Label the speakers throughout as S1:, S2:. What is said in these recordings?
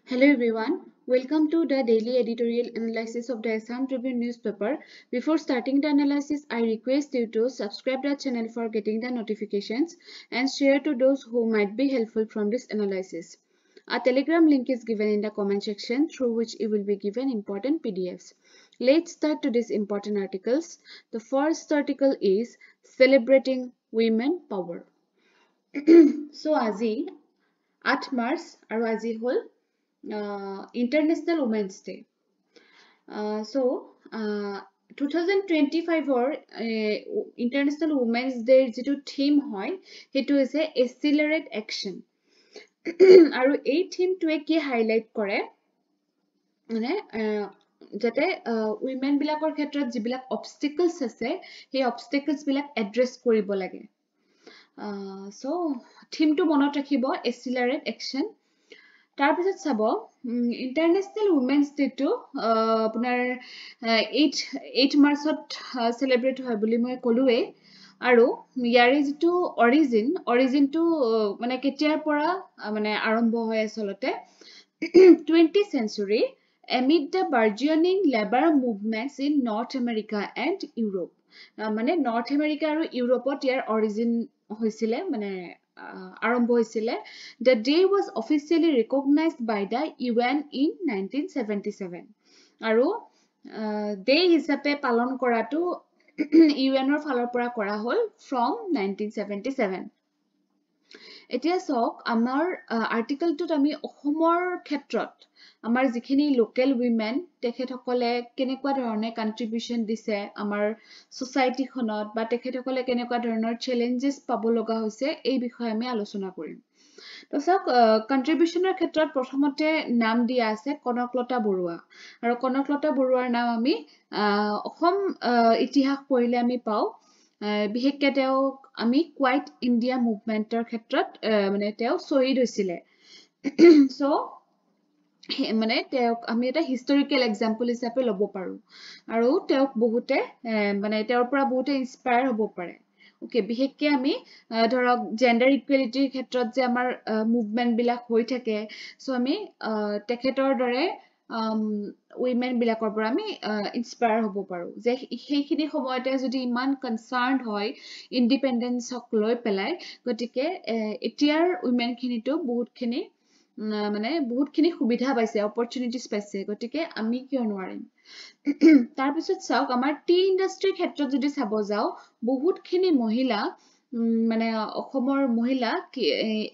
S1: Hello everyone, welcome to the daily editorial analysis of the Assam Tribune newspaper. Before starting the analysis, I request you to subscribe the channel for getting the notifications and share to those who might be helpful from this analysis. A telegram link is given in the comment section through which you will be given important PDFs. Let's start today's important articles. The first article is Celebrating Women Power. So আজি 8 March আৰু আজি হল International Women's Day. So 2025 or International Women's Day যেটো theme হয় হেতু হৈছে accelerate action. আৰু এই থিমটোৱে কি হাইলাইট কৰে মানে যাতে উইমেন বিলাকৰ ক্ষেত্ৰত যিবিলাক অবষ্টিকলছ আছে সেই অবষ্টিকলছ বিলাক এড্ৰেছ কৰিব লাগে সো থিমটো মনত ৰাখিব এক্সিলাৰেট একশন তাৰপিছত চাব ইন্টাৰনেশ্যনেল উইমেন্স ডেটো আপোনাৰ 8 মাৰ্চত সেলিব্ৰেট হয় বুলি মই ক'লোৱে আৰু ইয়াৰে যেটো অৰিজিনটো মানে কেতিয়াৰ পৰা মানে আৰম্ভ হয় আসলতে 20th century amid the burgeoning labor movements in North America and Europe. মানে North America আৰু ইউৰোপত ইয়াৰ অৰিজিন হৈছিলে মানে আৰম্ভ হৈছিলে. The day was officially recognized by the UN in 1977. আৰু day হিচাপে পালন কৰাটো ইউএনৰ ফালৰ পৰা কৰা হ'ল from 1977. এতিয়া চাওক আমাৰ আৰ্টিকেলটোত আমি অসমৰ ক্ষেত্ৰত আমাৰ যিখিনি লোকেল উইমেন তেখেতসকলে কেনেকুৱা ধৰণে কন্ট্ৰিবিউশন দিছে আমাৰ সোসাইটিখনত বা তেখেতসকলে কেনেকুৱা ধৰণৰ চ্যালেঞ্জেস পাব লগা হৈছে এই বিষয়ে আমি আলোচনা কৰিম তো চাওক কন্ট্ৰিবিউশনৰ ক্ষেত্ৰত প্ৰথমতে নাম দিয়া আছে কনকলতা বৰুৱা আৰু কনকলতা বৰুৱাৰ নাম আমি অসম ইতিহাস পঢ়িলে আমি পাওঁ বিশেষকৈ তেওঁ আমি কোৱাইট ইণ্ডিয়া মুভমেন্টৰ ক্ষেত্ৰত মানে তেওঁ শহীদ হৈছিলে সো মানে তেওঁক আমি এটা হিষ্টৰিকেল এক্সাম্পল হিচাপে ল'ব পাৰো আৰু তেওঁক বহুতে মানে তেওঁৰ পৰা বহুতে ইনস্পায়াৰ হ'ব পাৰে ওকে বিশেষকৈ আমি ধৰক জেন্ডাৰ ইকুৱেলিটিৰ ক্ষেত্ৰত যে আমাৰ মুভমেন্ট বিলাক হৈ থাকে সো আমি তেখেতৰ দৰে উইমেন বিলাকৰ পৰা আমি ইনস্পায়াৰ হ'ব পাৰো যে সেইখিনি সময়তে যদি ইমান কনসাৰ্নড হয় ইন্ডিপেন্ডেন্সক লৈ পেলাই গতিকে এতিয়াৰ উইমেন খিনিটো বহুতখিনি মানে বহুতখিনি সুবিধা পাইছে অপৰচুনিটিজ পাইছে গতিকে আমি কিয় নোৱাৰিম তাৰপিছত চাওক আমাৰ টি ইন্ডাষ্ট্ৰিৰ ক্ষেত্ৰত যদি চাব যাও বহুতখিনি মহিলা মানে অসমৰ মহিলা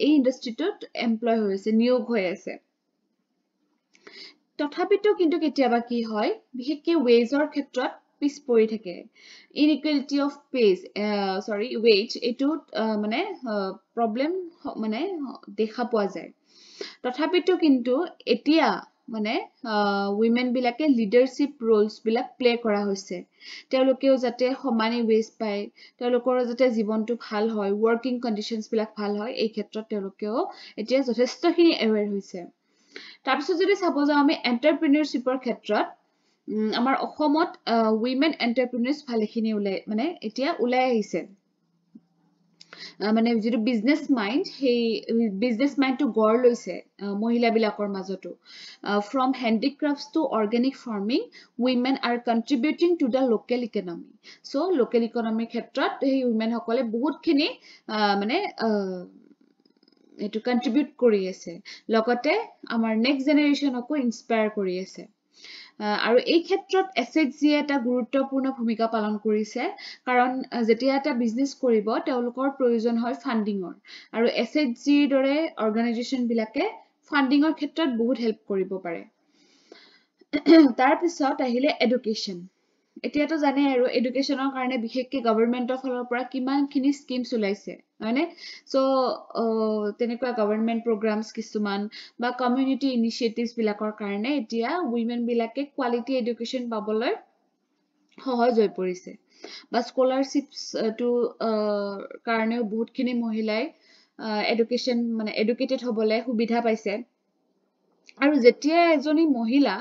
S1: এই ইন্ডাষ্ট্ৰিটোত এমপ্লয় হৈ আছে নিয়োগ হৈ আছে তথাপিতো কিন্তু কেতিয়াবা কি হয় বিশেষকৈ ওয়েজৰ ক্ষেত্ৰত পিছ পৰি থাকে ইনইকুৱেলিটি অফ পেজ ওয়েজ এটো মানে প্ৰবলেম মানে দেখা পোৱা যায় তথাপিতো কিন্তু এতিয়া মানে উইমেন বিলাকে লিডাৰশিপ ৰোলস বিলাক প্লে কৰা হৈছে তেওঁলোকেও যাতে সমানে ওয়েজ পায় তেওঁলোকৰ যাতে জীৱনটো ভাল হয় ওয়াৰ্কিং কন্ডিশনস বিলাক ভাল হয় এই ক্ষেত্ৰত তেওঁলোকেও এতিয়া যথেষ্টখিনি এৱেৰ হৈছে তাৰপিছত যদি চাব যাও আমি এন্টাৰপ্ৰেনিয়ৰশিপৰ ক্ষেত্ৰত আমাৰ অসমত উইমেন এন্টাৰপ্ৰেনিয়ৰ্স ভালেখিনি মানে এতিয়া ওলাই আহিছে মানে যেটো বিজনেস মাইন্ড সেই বিজনেস মাইন্ডটো গঢ় লৈছে মহিলা বিলাকৰ মাজতো from handicrafts to organic farming women are contributing to the local economy so local economy ক্ষেত্ৰত এই women সকলে বহুতখিনি মানে এটো কন্ট্ৰিবিউট কৰি আছে লগতে আমাৰ নেক্সট জেনাৰেশনকো ইনস্পায়াৰ কৰি আছে আৰু এই ক্ষেত্ৰত এসএইচজি এটা গুৰুত্বপূৰ্ণ ভূমিকা পালন কৰিছে কাৰণ যেতিয়া এটা বিজনেস কৰিব তেওঁলোকৰ প্ৰয়োজন হয় ফান্ডিংৰ আৰু এসএইচজিৰ দৰে অৰ্গানাইজেচন বিলাকে ফান্ডিংৰ ক্ষেত্ৰত বহুত হেল্প কৰিব পাৰে তাৰ পিছত আহিলে এডুকেশন এতিয়াতো জানে আৰু এডুকেশনৰ কাৰণে বিশেষকৈ গৱৰ্ণমেন্টৰ ফালৰ পৰা কিমানখিনি স্কিমছ ওলাইছে হয়নে সো তেনেকুৱা গৱৰ্ণমেন্ট প্ৰগ্ৰামছ কিছুমান বা কমিউনিটি ইনিশিয়েটিভছ বিলাকৰ কাৰণে এতিয়া উইমেন বিলাকে কোৱালিটি এডুকেশন পাবলৈ সহজ হৈ পৰিছে বা স্কলাৰশিপছ টু কাৰণেও বহুতখিনি মহিলাই এডুকেশন মানে এডুকেটেড হ'বলৈ সুবিধা পাইছে আৰু যেতিয়া এজনী মহিলা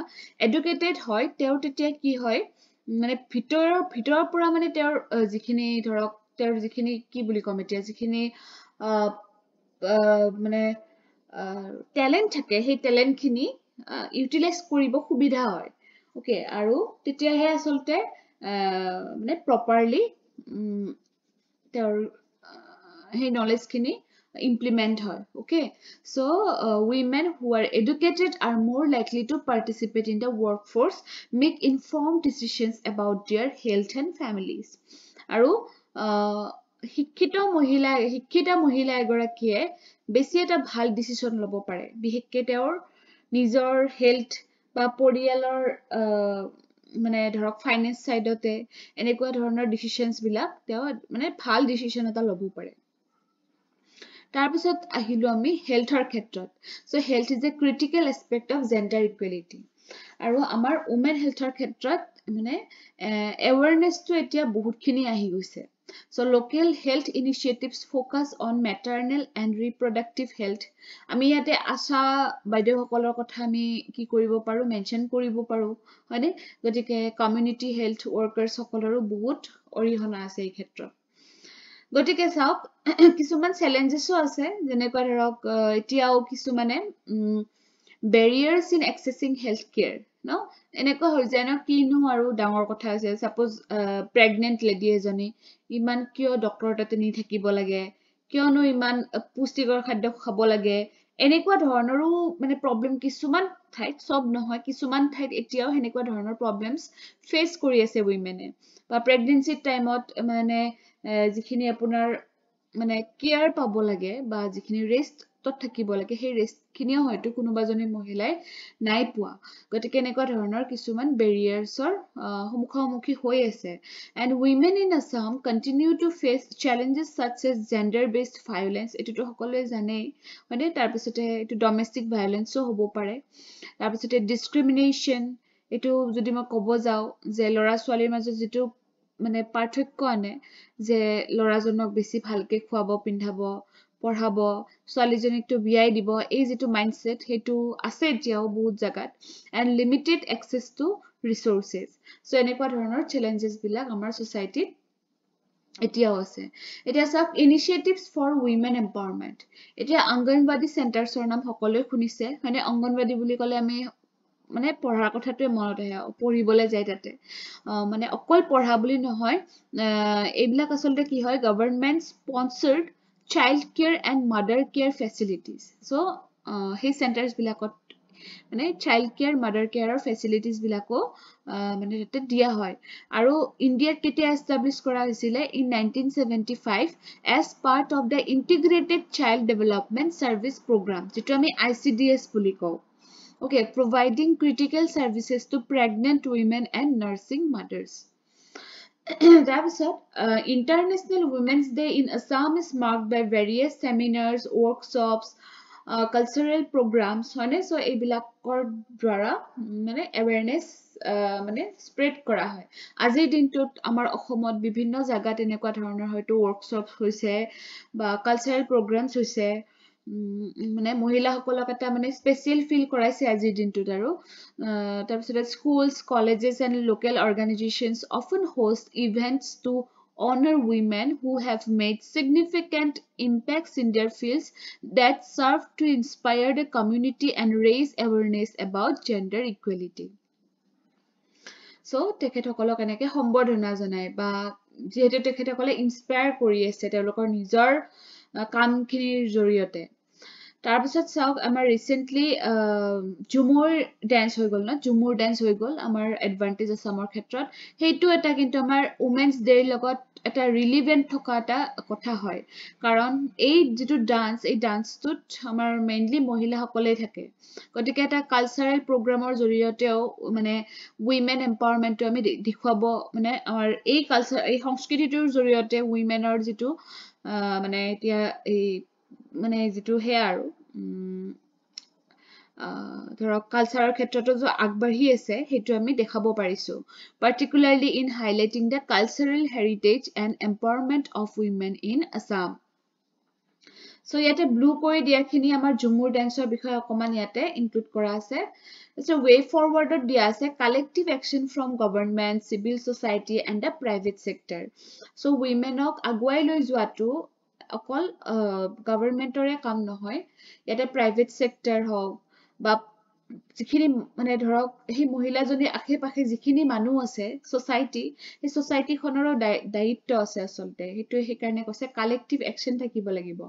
S1: এডুকেটেড হয় তেওঁ তেতিয়া কি হয় মানে ভিতৰৰ পৰা মানে তেওঁৰ যিখিনি ধৰক তেওঁৰ যিখিনি কি বুলি কম এতিয়া যিখিনি মানে ট্যালেন্ট থাকে সেই ট্যালেন্টখিনি ইউটিলাইজ কৰিব সুবিধা হয় ওকে আৰু তেতিয়াহে আচলতে মানে প্ৰপাৰলি তেওঁৰ সেই নলেজখিনি implement হয় okay so women who are educated are more likely to participate in the workforce make informed decisions about their health and families আৰু শিক্ষিত মহিলা এগৰাকীয়ে বেছি এটা ভাল ডিসিশন ল'ব পাৰে বিশেষকৈ তেওঁৰ নিজৰ হেলথ বা পৰিয়ালৰ মানে ধৰক ফাইনেন্স সাইডতে এনেকুৱা ধৰণৰ ডিসিশনস বিলাক তেওঁ মানে ভাল ডিসিশন এটা ল'ব পাৰে তাৰপিছত আহিলো আমি হেলথৰ ক্ষেত্ৰত so health is a critical aspect of gender equality আৰু আমাৰ ওমেন হেলথৰ ক্ষেত্ৰত মানে এৱাৰনেছটো এতিয়া বহুতখিনি আহি গৈছে so local health initiatives focus on maternal and reproductive health আমি ইয়াতে আশা বাইদেউসকলৰ কথা আমি কি কৰিব পাৰো মেনশন কৰিব পাৰো হয়নে গতিকে কমিউনিটি হেলথ ওয়াৰ্কাৰ্ছ সকলৰো বহুত অৰিহণা আছে এই ক্ষেত্ৰত গতিকে চাওক কিছুমান চ্যালেঞ্জেসও আছে যেনেকৈ ধৰক এতিয়াও কিছুমানে barriers in accessing health care no এনেকুৱা হৈ যায় ন কিনো আৰু ডাঙৰ কথা আছে সাপোজ প্ৰেগনেন্ট লেডি এজনী ইমান কিয় ডক্টৰ তাতে নি থাকিব লাগে কিয়নো ইমান পুষ্টিকৰ খাদ্য খাব লাগে এনেকুৱা ধৰণৰো মানে প্ৰবলেম কিছুমান ঠাইত সব নহয় কিছুমান ঠাইত এতিয়াও হেনেকুৱা ধৰণৰ প্ৰবলেমস ফেস কৰি আছে উইমেনে বা প্ৰেগনেন্সি টাইমত মানে যিখিনি আপোনাৰ মানে কেয়াৰ পাব লাগে বা যিখিনি ৰেষ্টত থাকিব লাগে সেই ৰেষ্টখিনিও হয়তো কোনোবাজনী মহিলাই নাই পোৱা গতিকে এনেকুৱা ধৰণৰ কিছুমান বেৰিয়াৰ্ছৰ সন্মুখী হৈ আছে and women in Assam continue to face challenges such as gender based violence এটোটো সকলোৱে জানেই মানে তাৰ পিছতে এটো ডমেষ্টিক ভায়োলেন্সও হ'ব পাৰে তাৰ পিছতে ডিসক্ৰিমিনেশন এটো যদি মই ক'ব যাও যে লৰা ছোৱালীৰ মাজত যেটো মানে পাৰ্থক্য আনে যে লৰাজনক বেছি ভালকে খুৱাব পিন্ধাব পঢ়াব ছোৱালীজনীকটো বিয়াই দিব এই যেটো মাইন্ডসেট হেতু আছে এতিয়াও বহুত জাগাত and limited access to resources so এনেকুৱা ধৰণৰ challenges বিলাক আমাৰ সোসাইটিত এতিয়াও আছে এতিয়া সব ইনিচিয়েটিভস ফৰ উইমেন এম্পাৱাৰমেন্ট এতিয়া অংগনবাদী সেন্টাৰছৰ নাম সকলোৱে শুনিছে মানে অংগনবাদী বুলি ক'লে আমি মানে পঢ়াৰ কথাটোৱে মনত আহে পঢ়িবলৈ যায় তাতে মানে অকল পঢ়া বুলি নহয় এইবিলাক আচলতে কি হয় government sponsored child care and mother care facilities so সেই সেন্টাৰছ বিলাকত মানে child care mother care facilities বিলাকো মানে তাতে দিয়া হয় আৰু ইণ্ডিয়াত কেতিয়া এস্টাব্লিশ কৰা হৈছিলে in 1975 as part of the integrated child development service program যেটো আমি ICDS বুলি কওঁ okay providing critical services to pregnant women and nursing mothers International Women's Day in Assam is marked by various seminars workshops cultural programs হয়নে so এইবিলাকৰ দ্বাৰা মানে awareness মানে spread কৰা হয় আজিৰ দিনটোত আমাৰ অসমত বিভিন্ন জাগাত এনেকুৱা ধৰণৰ হয়তো workshops হৈছে বা cultural programs হৈছে মানে মহিলাসকলক এটা মানে স্পেশাল ফিল কৰাইছে আজিৰ দিনটোত আৰু তাৰপিছতে schools colleges and local organizations often host events to honor women who have made significant impacts in their fields that serve to inspire the community and raise awareness about gender equality so তেখেতসকলক এনেকে সম্বৰ্ধনা জনায় বা যেহেতু তেখেতসকলে inspire কৰি আছে তেওঁলোকৰ নিজৰ কামখিনিৰ জৰিয়তে তাৰপিছত চাওক আমাৰ ৰিসেন্টলি ঝুমুৰ ডান্স হৈ গল না ঝুমুৰ ডান্স হৈ গল আমাৰ এডভান্টেজ আসামৰ ক্ষেত্ৰত হেইটো এটা কিন্তু আমাৰ উমেন্স ডেৰ লগত এটা ৰিলেভেন্ট থকা এটা কথা হয় কাৰণ এই যেটো ডান্স এই ডান্সটোত আমাৰ মেইনলি মহিলাসকলে থাকে গতিকে এটা কালচাৰেল প্ৰগ্ৰামৰ জৰিয়তেও মানে উইমেন এম্পাৱাৰমেন্টটো আমি দেখুৱাব মানে আমাৰ এই কালচাৰ এই সংস্কৃতিটোৰ জৰিয়তে উইমেনৰ যেটো মানে এতিয়া এই মানে যেটো হে আৰু ধৰক কালচাৰৰ ক্ষেত্ৰতো যে আগবাঢ়ি আছে হেতু আমি দেখাব পাৰিছো particularly in highlighting the cultural heritage and empowerment of women in Assam so ইয়াতে ব্লু কৰি দিয়াখিনি আমাৰ ঝুমুৰ ডান্সৰ বিষয়ে অকমান ইয়াতে ইনক্লুড কৰা আছে so way forward দিয়া আছে collective action from government civil society and the private sector so womenok আগুৱাই লৈ যোৱাটো অকল গভৰ্নমেন্টৰে কাম নহয় ইয়াতে প্ৰাইভেট সেক্টৰ হওক বা যিখিনি মানে ধৰক সেই মহিলাজনী আশে পাশে যিখিনি মানুহ আছে সোসাইটি সেই সোসাইটিখনৰো দায়িত্ব আছে আচলতে সেইটো সেইকাৰণে কৈছে কালেক্টিভ একশন থাকিব লাগিব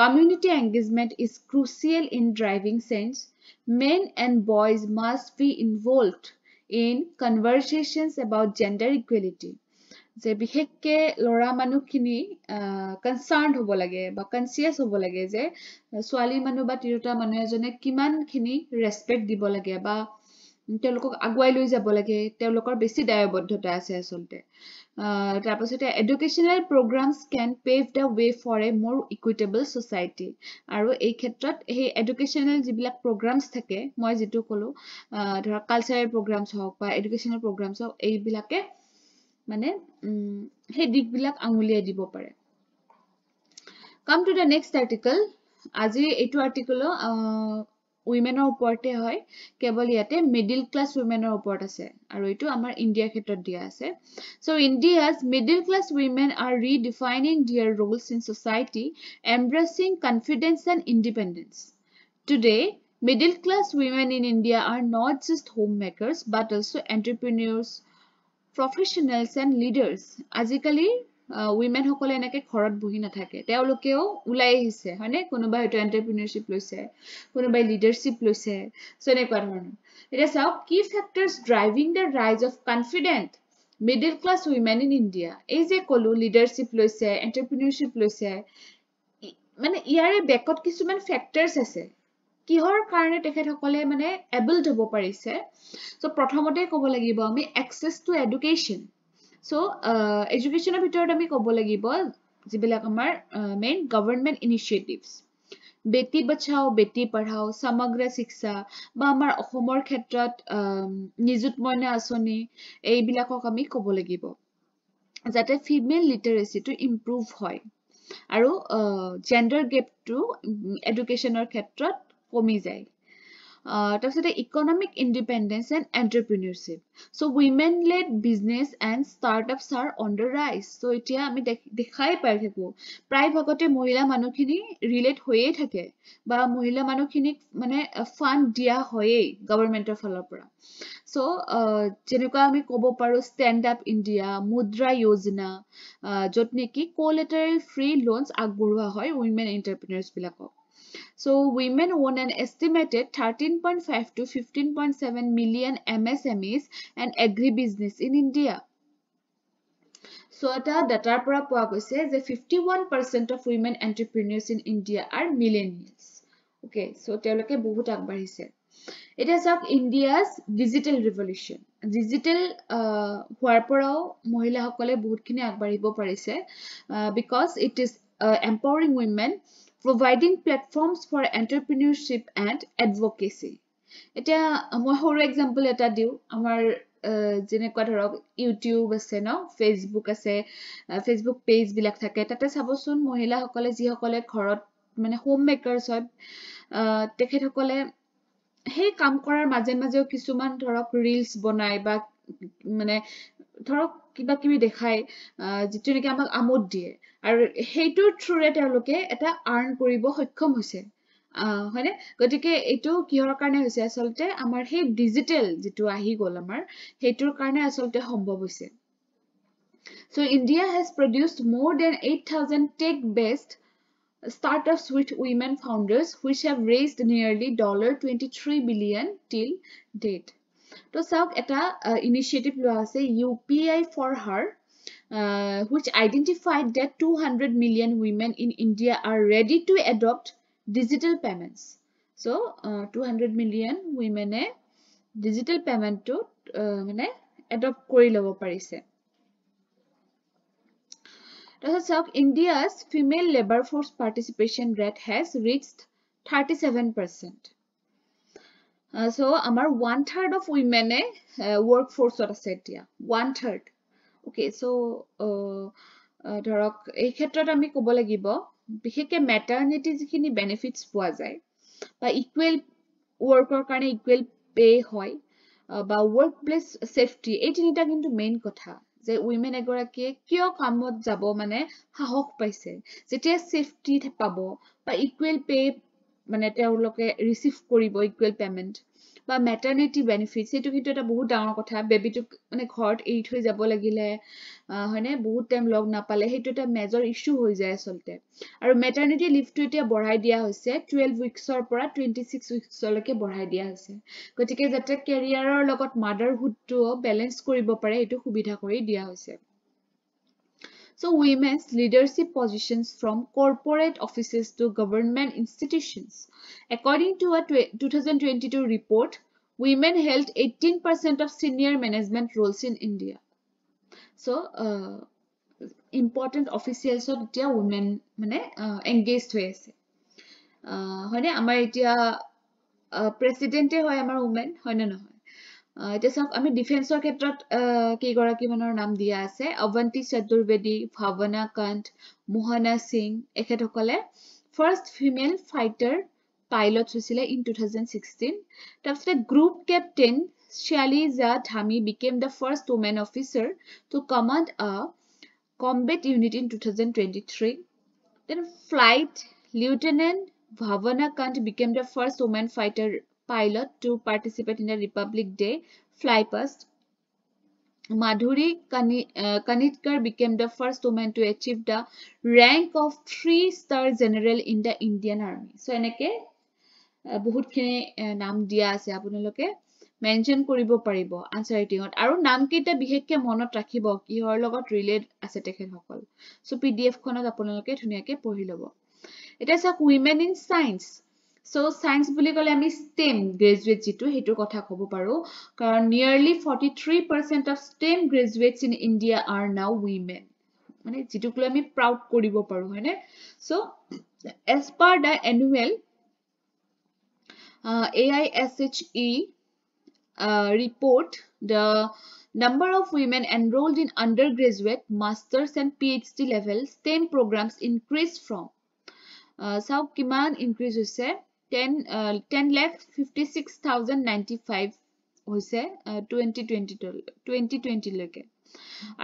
S1: community engagement is crucial in driving change men and boys must be involved in conversations about gender equality যে বিশেষকে লৰা মানুহখিনি কনসাৰ্নড হ'ব লাগে বা কনসিয়াস হ'ব লাগে যে ছোৱালী মানুহ বা তিৰোতা মানুহ এজনে কিমানখিনি ৰেসপেক্ট দিব লাগে বা তেওঁলোকক আগুৱাই লৈ যাব লাগে তেওঁলোকৰ বেছি দায়বদ্ধতা আছে আচলতে তাৰপিছতে educational programmes can pave the way for a more equitable society আৰু এই ক্ষেত্ৰত সেই এডুকেশ্যনেল যিবিলাক প্ৰগ্ৰামছ থাকে মই যিটো ক'লো ধৰক কালচাৰেল প্ৰগ্ৰামছ হওক বা এডুকেশ্যনেল প্ৰগ্ৰামছ হওক এইবিলাকে মানে সেই দিকবিলাক আঙুলিয়াই দিব পাৰে come to the next article আজি এইটো আৰ্টিকল উইমেনৰ ওপৰতে হয় কেৱল ইয়াতে মিডল ক্লাছ উইমেনৰ ওপৰত আছে আৰু এইটো আমাৰ ইণ্ডিয়াৰ ক্ষেত্ৰত দিয়া আছে so india's middle class women are redefining their roles in society embracing confidence and independence today middle class women in india are not just homemakers but also entrepreneurs professionals and leaders আজিকালি women সকলে এনেকে ঘৰত বহি নাথাকে তেওঁলোকেও উলাই আহিছে হয়নে কোনোবা হয়তো এন্টাৰপ্ৰেনিয়ৰশিপ লৈছে কোনোবাই লিডাৰশিপ লৈছে সো এনেকুৱা ধৰণৰ এটা চাওক কি factors driving the rise of confident middle class women in india এই যে কলো লিডাৰশিপ লৈছে এন্টাৰপ্ৰেনিয়ৰশিপ লৈছে মানে ইয়াৰে বেকত কিছুমান ফ্যাক্টৰস আছে কিহৰ কাৰণে তেখেতসকলে মানে এবলড হ'ব পাৰিছে সো প্ৰথমতে ক'ব লাগিব আমি access to education so educationৰ ভিতৰত আমি ক'ব লাগিব যিবিলাক আমাৰ মেইন গভৰ্নমেন্ট ইনিচিয়েটিভস বেটি বচাও বেটি পঢ়াও সমগ্ৰ শিক্ষা বা আমাৰ অসমৰ ক্ষেত্ৰত নিযুত মইনা আঁচনি এইবিলাকক আমি ক'ব লাগিব যাতে ফিমেল লিটাৰেচিটো ইমপ্ৰুভ হয় আৰু জেন্ডাৰ গেপটো এডুকেশ্যনৰ ক্ষেত্ৰত কমি যায় তাৰপিছতে economic independence and entrepreneurship so women led business and startups are on the rise so এতিয়া আমি দেখাই পাই থাকো প্ৰায় ভাগতে মহিলা মানুহখিনি ৰিলেট হৈয়ে থাকে বা মহিলা মানুহখিনিক মানে ফান্ড দিয়া হয়েই গভৰ্নমেন্টৰ ফালৰ পৰা so যেনেকুৱা আমি ক'ব পাৰো ষ্টেণ্ড আপ ইণ্ডিয়া মুদ্ৰা যোজনা য'ত নেকি কোলেটাৰেল ফ্ৰী লোনছ আগবঢ়োৱা হয় women entrepreneurs বিলাকক So women own an estimated 13.5 to 15.7 million MSMEs and agribusiness in India. So এটা ডাটাৰ পৰা পোৱা গৈছে যে 51% of women entrepreneurs in India are millennials. Okay, so তেওঁলোকে বহুত আগবাঢ়িছে এটা চাওক ইণ্ডিয়াছ ডিজিটেল ৰিভলিউশ্যন ডিজিটেল হোৱাৰ পৰাও মহিলাসকলে বহুতখিনি আগবাঢ়িব পাৰিছে because it is empowering women providing platforms for entrepreneurship and advocacy এটা মই সৰু এক্সাম্পল এটা দিও আমাৰ যেনেকুৱা ধৰক ইউটিউব আছে ন ফেসবুক আছে ফেসবুক পেজ বিলাক থাকে তাতে চাবচোন মহিলাসকলে যিসকলে ঘৰত মানে হোম মেকাৰছ হয় তেখেতসকলে সেই কাম কৰাৰ মাজে মাজেও কিছুমান ধৰক ৰিলছ বনাই বা মানে ধৰক কিবা কিবি দেখাই যিটো নেকি আমাক আমোদ দিয়ে আৰু সেইটোৰ থ্ৰুৰে তেওঁলোকে এটা আৰ্ন কৰিব সক্ষম হৈছে হয়নে গতিকে এইটো কিহৰ কাৰণে হৈছে আচলতে আমাৰ সেই ডিজিটেল যিটো আহি গ'ল আমাৰ সেইটোৰ কাৰণে আচলতে সম্ভৱ হৈছে so India has produced more than 8,000 tech-based startups with women founders which have raised nearly $23 billion till date তো চাওক এটা ইনিচিয়েটিভ লোৱা আছে UPI for her which identified that 200 million women in India are ready to adopt digital payments so 200 million women digital payment to মানে adopt কৰি ল'ব পাৰিছে So, India's female labor force participation rate has reached 37%. So, our 1/3 of women workforce আছে এতিয়া 1/3. Okay, so ধৰক এই ক্ষেত্ৰত আমি ক'ব লাগিব বিশেষকৈ মেটাৰনিটি যিখিনি বেনিফিটছ পোৱা যায় বা ইকুৱেল ৱৰ্কৰ কাৰণে ইকুৱেল পে হয় বা ৱৰ্ক প্লেচ সেফটি এই তিনিটা কিন্তু মেইন কথা যে উইমেন এগৰাকীয়ে কিয় কামত যাব মানে সাহস পাইছে যেতিয়া সেফটি পাব বা ইকুৱেল পে মানে তেওঁলোকে ৰিচিভ কৰিব ইকুৱেল পেমেণ্ট বা মেটাৰনিটি বেনিফিট সেইটো কিন্তু এটা বহুত ডাঙৰ কথা বেবীটোক মানে ঘৰত এৰি থৈ যাব লাগিলে হয়নে বহুত টাইম লগ নাপালে সেইটো এটা মেজৰ ইছ্যু হৈ যায় আচলতে আৰু মেটাৰনিটি লিভটো এতিয়া বঢ়াই দিয়া হৈছে 12 উইকছৰ পৰা 26 উইকছলৈকে বঢ়াই দিয়া হৈছে গতিকে যাতে কেৰিয়াৰৰ লগত মাদাৰহুডটো বেলেঞ্চ কৰিব পাৰে এইটো সুবিধা কৰি দিয়া হৈছে So women's leadership positions from corporate offices to government institutions. According to a 2022 report, women held 18% of senior management roles in India. So, important officials of India women engaged হৈ আছে হয়নে আমাৰ এতিয়া প্ৰেচিডেণ্টে হয় আমাৰ women হয় নে নহয় এতিয়া চাওক আমি ডিফেন্সৰ ক্ষেত্ৰত কেইগৰাকী মানৰ নাম দিয়া আছে অৱন্তী চতুৰ্বেদী ভাৱনা কান্ত মোহনা সিং এখেতসকলে ফাৰ্ষ্ট ফিমেল ফাইটাৰ পাইলট হৈছিলে ইন 2016 তাৰপিছতে group captain Shaliza Dhami became the first woman officer to command a combat unit in 2023 then flight lieutenant Bhavana Kant became the first woman fighter pilot to participate in the Republic Day flypast. Madhuri Kanitkar became the first woman to achieve the rank of 3-star general in the Indian Army. So, enake bahut khini naam dia ase apunaloke mention koribo paribo answer writing ot aru naam keita bihekke monot rakhibo kihor logot relate ase tekhet hokol. So, PDF khonot apunaloke dhuniyake pori lobo. It is a women in science. So science বুলি ক'লে আমি STEM graduate যিটো হেটো কথা ক'ব পাৰো কাৰণ nearly 43% of STEM graduates in India are now women মানে যিটোক লৈ আমি proud কৰিব পাৰো হয়নে so as per the annual AISHE report the number of women enrolled in undergraduate masters and PhD level STEM programs increased from চাওক কিমান increase হৈছে 10,56,095 হৈছে 2020 লৈকে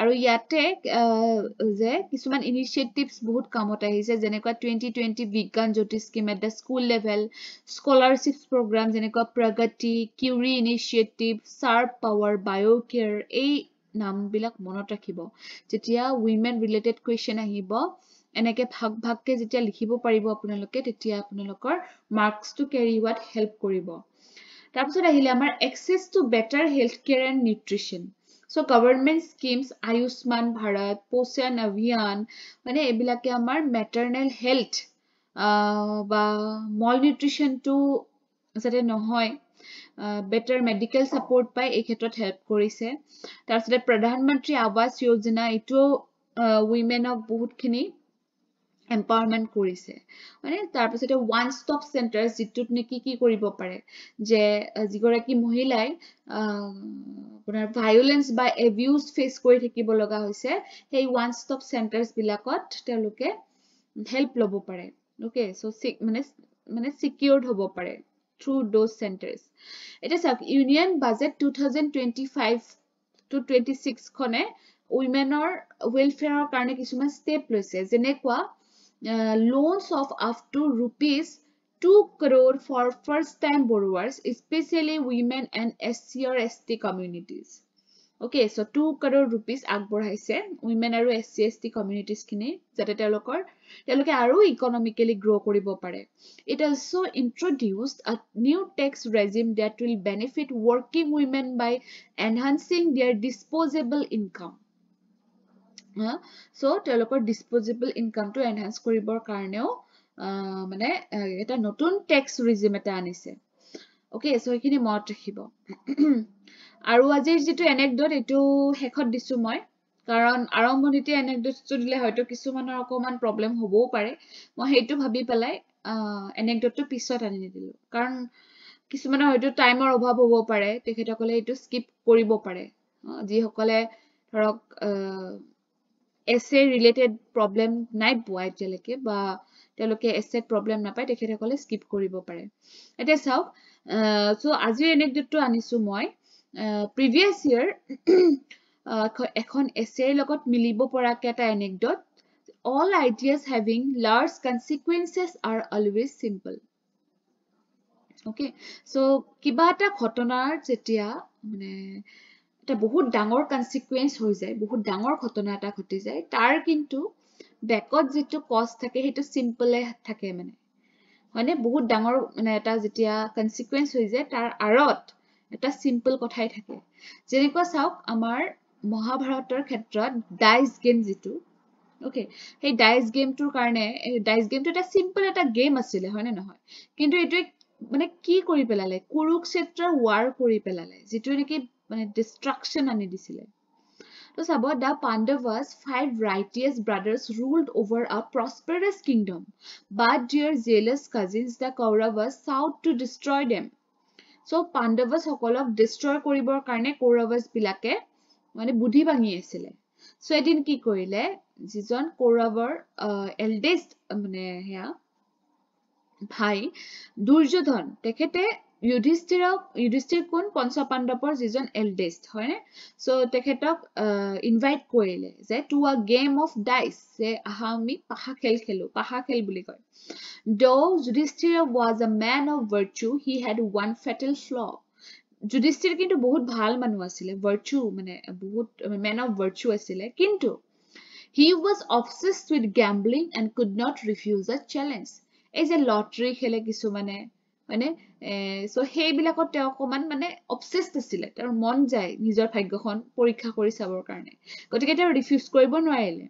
S1: আৰু ইয়াতে যে কিছুমান ইনিচিয়েটিভস বহুত কামত আহিছে যেনেকুৱা 2020 Vigyan Jyoti scheme at the school level scholarship programme যেনেকুৱা প্ৰগতি কিউৰি ইনিচিয়েটিভ চাৰ্প পাৱাৰ বায়'কেয়াৰ এই নামবিলাক মনত ৰাখিব যেতিয়া উইমেন ৰিলেটেড কুৱেশ্যন আহিব এনেকে ভাগ ভাগকে যেতিয়া লিখিব পাৰিব আপোনালোকে তেতিয়া আপোনালোকৰ মাৰ্কস টু ক্যাৰি হোৱাত হেল্প কৰিব তাৰপিছত আহিলে আমাৰ access to better health care and nutrition so government schemes Ayushman Bharat Poshan Abhiyan মানে এবিলাকে আমাৰ মেটাৰনেল হেল্থ বা মল নিউট্ৰিচন টু যাতে নহয় বেটাৰ মেডিকেল সাপোৰ্ট পাই এই ক্ষেত্ৰত হেল্প কৰিছে তাৰপিছত প্ৰধানমন্ত্ৰী আৱাস যোজনা ইটো উইমেনক বহুতখিনি এম্পাৱাৰমেন্ট কৰিছে মানে তাৰ পিছতে ওয়ান ষ্টপ সেন্টাৰস যিটোত নেকি কি কৰিব পাৰে যে যিগৰাকী মহিলাই আপোনাৰ ভায়োলেন্স বা এবিউজ ফেস কৰি থাকিব লগা হৈছে সেই ওয়ান ষ্টপ সেন্টাৰস বিলাকত তেওঁলোকে হেল্প লব পাৰে ওকে সো মানে সিকিউৰড হ'ব পাৰে থ্ৰু দোজ সেন্টাৰস এটা চাওক ইউনিয়ন বাজেট 2025 to 26 খনে উইমেনৰ ওয়েলফেয়াৰৰ কাৰণে কিছুমান ষ্টেপ লৈছে যেনেকুৱা loans of up to rupees 2 crore for first-time borrowers, especially women and SC or ST communities. Okay, so 2 crore rupees আগবঢ়াইছে women আৰু SC ST communities খিনি যাতে তেওঁলোকে আৰু economically grow কৰিব পাৰে. It also introduced a new tax regime that will benefit working women by enhancing their disposable income. So তেওঁলোকৰ disposable income to enhance কৰিবৰ কাৰণেও মানে এটা নতুন tax regime এটা আনিছে okay so এইখিনি মনত ৰাখিব আৰু আজিৰ যেটো anecdote এটো হেখত দিছো মই কাৰণ আৰম্ভণিতে anecdote দিলে হয়তো কিছুমানৰ অকমান problem হ'বও পাৰে মই হেইটো ভাবি পেলাই anecdote টো পিছত আনি দিলো কাৰণ কিছুমানৰ হয়তো টাইমৰ অভাৱ হ'ব পাৰে তেখেতসকলে এটো স্কিপ কৰিব পাৰে যি সকলে ধৰক essay related problem নাই পোৱা এতিয়ালৈকে বা তেওঁলোকে essay problem নাপায় তেখেতসকলে স্কিপ কৰিব পাৰে এটা চাওক সো আজি anecdote আনিছো মই previous year এখন essay লগত মিলিব পৰাকে এটা anecdote all ideas having large consequences are always simple Okay, so কিবা এটা ঘটনাৰ যেতিয়া মানে এটা বহুত ডাঙৰ কনসিকুৱেন্স হৈ যায়, বহুত ডাঙৰ ঘটনা এটা ঘটি যায়, তাৰ কিন্তু বেকত যিটো কজ থাকে সেইটো সিম্পলে থাকে মানে বহুত ডাঙৰ মানে এটা যেতিয়া কনসিকুৱেন্স হৈ যায় তাৰ আঁৰত এটা সিম্পল কথাই থাকে। যেনেকুৱা চাওক আমাৰ মহাভাৰতৰ ক্ষেত্ৰত ডাইচ গেম যিটো, ওকে, সেই ডাইচ গেমটোৰ কাৰণে ডাইচ গেমটো এটা সিম্পল এটা গেম আছিলে, হয়নে নহয়? কিন্তু এইটোৱে মানে কি কৰি পেলালে, কুৰুক্ষেত্ৰৰ ৱাৰ কৰি পেলালে, যিটো নেকি মানে ডিষ্ট্ৰাকশ্যন আনি দিছিলে। তো চাব, the Pandavas, 5 righteous brothers, ruled over a prosperous kingdom, but their jealous cousins, the Kauravas, sought to destroy them. So Pandavas সকলক destroy কৰিবৰ কাৰণে Kauravas বিলাকে মানে বুদ্ধি ভাঙি আছিলে। So এদিন কি কৰিলে, যিজন কৌৰৱৰ এল্ডেষ্ট মানে সেয়া ভাই দুৰ্যোধন, তেখেতে যুধিষ্ঠিৰ কোন পঞ্চপাণ্ডৱৰ যিজন এল্ডেষ্ট, হয়নে? সো তেখেতক ইনভাইট কৰিলে যে to a game of dice, যে আহা আমি পাহা খেল খেলো, পাহা খেল বুলি কয়। Though Yudhishthira was a man of virtue, he had one fatal flaw. Yudhishthir কিন্তু বহুত ভাল মানুহ আছিলে, ভাৰ্চু মানে বহুত মেন অফ ভাৰ্চু আছিলে, কিন্তু he was obsessed with gambling and could not refuse a challenge. এই যে লটাৰী খেলে কিছুমানে, মানে সো সেইবিলাকত তেওঁ অকমান মানে অবসেসড আছিলে, তেওঁৰ মন যায় নিজৰ ভাগ্যখন পৰীক্ষা কৰি চাবৰ কাৰণে, গতিকে তেওঁ ৰিফিউজ কৰিব নোৱাৰিলে।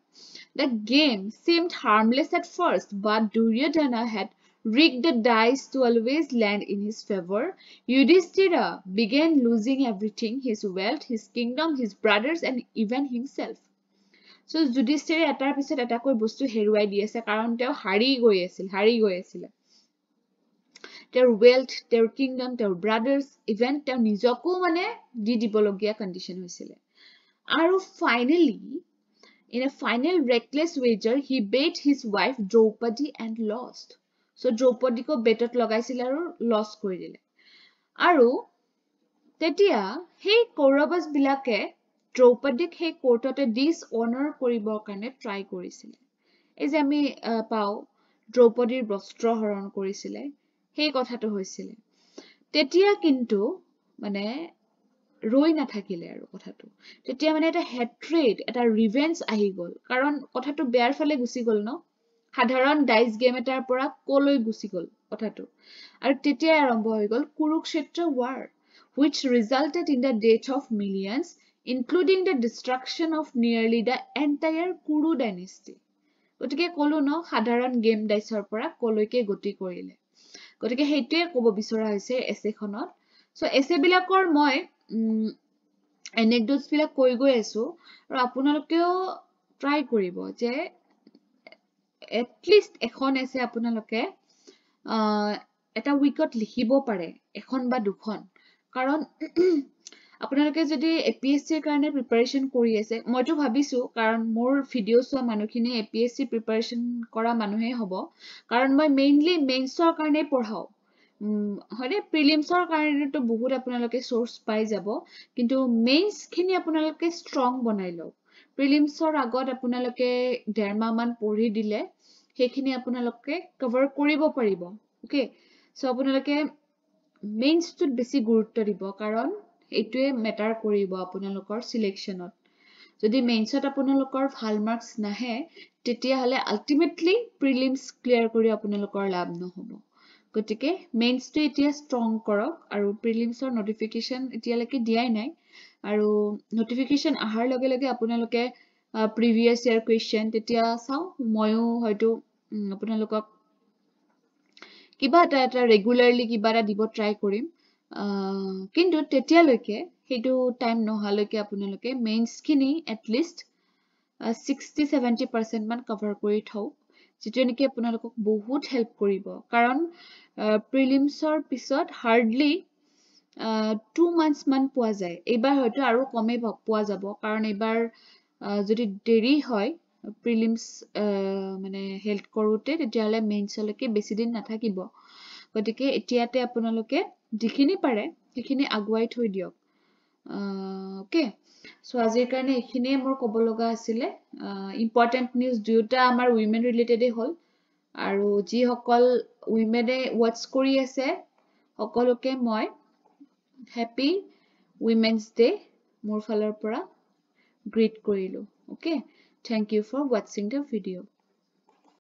S1: The game seemed harmless at first, but Duryodhana had rigged the dice to always land in his favor. Yudhishthira began losing everything, his wealth, his kingdom, his brothers, and even himself. So যুধিষ্ঠিৰে এটাৰ পিছত এটাকৈ বস্তু হেৰুৱাই দি আছে, কাৰণ তেওঁ হাৰি গৈ আছিলে। তেওঁৰ ৱেল্থ, তেওঁৰ কিংডম, তেওঁৰ ব্ৰাদাৰ্স, ইভেন তেওঁ নিজকো মানে দি দিবলগীয়া কণ্ডিশ্যন হৈছিলে। আৰু finally, in a final reckless wager, he bet his wife Draupadi and lost. So Draupadi ko betot lagaisile aru loss kori dile. Aru tetia hei Kauravas bilake Draupadik hei courtote dishonor koribor karone try korisile. Ei je ami pao Draupadir bostro haron korisile, hei kothato hoisile. Tetia kintu mane ৰৈ নাথাকিলে আৰু কথাটো, তেতিয়া মানে এটা হেট্ৰেড, এটা revenge আহি গ'ল, কাৰণ কথাটো বেয়াৰ ফালে গুচি গ'ল ন, সাধাৰণ ডাইচ গেম এটাৰ পৰা কলৈ গুচি গ'ল কথাটো। আৰু তেতিয়াই আৰম্ভ হৈ গ'ল Kurukshetra war, which resulted in the death of millions, including the destruction of nearly the entire Kuru dynasty. গতিকে কলো ন, সাধাৰণ গেম ডাইচৰ পৰা কলৈকে গতি কৰিলে। গতিকে সেইটোৱে ক'ব বিচৰা হৈছে এছেখনত। সো এছেবিলাকৰ মই এনেকডটছ বিলাক কৈ গৈ আছো, আৰু আপোনালোকেও ট্ৰাই কৰিব যে এটলিষ্ট এখন এছে আপোনালোকে এটা উইকত লিখিব পাৰে, এখন বা দুখন, কাৰণ আপোনালোকে যদি এপিএসসিৰ কাৰণে প্ৰিপাৰেচন কৰি আছে, মইতো ভাবিছো কাৰণ মোৰ ভিডিঅ' চোৱা মানুহখিনি এপিএসসি প্ৰিপাৰেচন কৰা মানুহে হ'ব, কাৰণ মই মেইনলি মেইনছৰ কাৰণে পঢ়াও, হয়নে? প্ৰিলিমছৰ কাৰণেতো বহুত আপোনালোকে সোৰ্স পাই যাব, কিন্তু মেইনছ খিনি আপোনালোকে ষ্ট্ৰং বনাই লওক। প্ৰিলিমছৰ আগত আপোনালোকে 1.5 মাহ মান পঢ়ি দিলে সেইখিনি আপোনালোকে কভাৰ কৰিব পাৰিব। ওকে, সো আপোনালোকে মেইনছটোত বেছি গুৰুত্ব দিব, কাৰণ এইটোৱে মেটাৰ কৰিব আপোনালোকৰ সিলেকশ্যনত। যদি মেইনছত আপোনালোকৰ ভাল মাৰ্কস নাহে, তেতিয়াহ'লে আল্টিমেটলি প্ৰিলিমছ ক্লিয়াৰ কৰি আপোনালোকৰ লাভ নহ'ব। গতিকে মেইনছটো এতিয়া ষ্ট্ৰং কৰক, আৰু প্ৰিলিমছৰ নটিফিকেশ্যন এতিয়ালৈকে দিয়াই নাই, আৰু নটিফিকেশ্যন অহাৰ লগে লগে আপোনালোকে প্ৰিভিয়াছ ইয়াৰ কুৱেশ্যন তেতিয়া চাওঁ, ময়ো হয়তো আপোনালোকক কিবা এটা ৰেগুলাৰলি কিবা এটা দিব ট্ৰাই কৰিম, কিন্তু তেতিয়ালৈকে সেইটো টাইম নহালৈকে আপোনালোকে মেইনছখিনি এটলিষ্ট 60-70% মান কভাৰ কৰি থওক, যিটো নেকি আপোনালোকক বহুত হেল্প কৰিব, কাৰণ প্ৰিলিমছৰ পিছত হাৰ্ডলি 2 months মান পোৱা যায়। এইবাৰ হয়তো আৰু কমেই পোৱা যাব, কাৰণ এইবাৰ যদি দেৰি হয় প্ৰিলিমছ মানে হেল্প কৰোতে, তেতিয়াহ'লে মেইনছলৈকে বেছি দিন নাথাকিব। গতিকে এতিয়াতে আপোনালোকে যিখিনি পাৰে সেইখিনি আগুৱাই থৈ দিয়ক। ওকে, সো আজিৰ কাৰণে এইখিনিয়ে মোৰ ক'ব লগা আছিলে। ইম্পৰ্টেণ্ট নিউজ দুয়োটা আমাৰ উইমেন ৰিলেটেডে হ'ল, আৰু যিসকল উইমেনে ৱাটচ কৰি আছে সকলোকে মই হ্যাপি উইমেন্স ডে মোৰ ফালৰ পৰা গ্ৰীট কৰিলো। Okay, thank you for watching the video.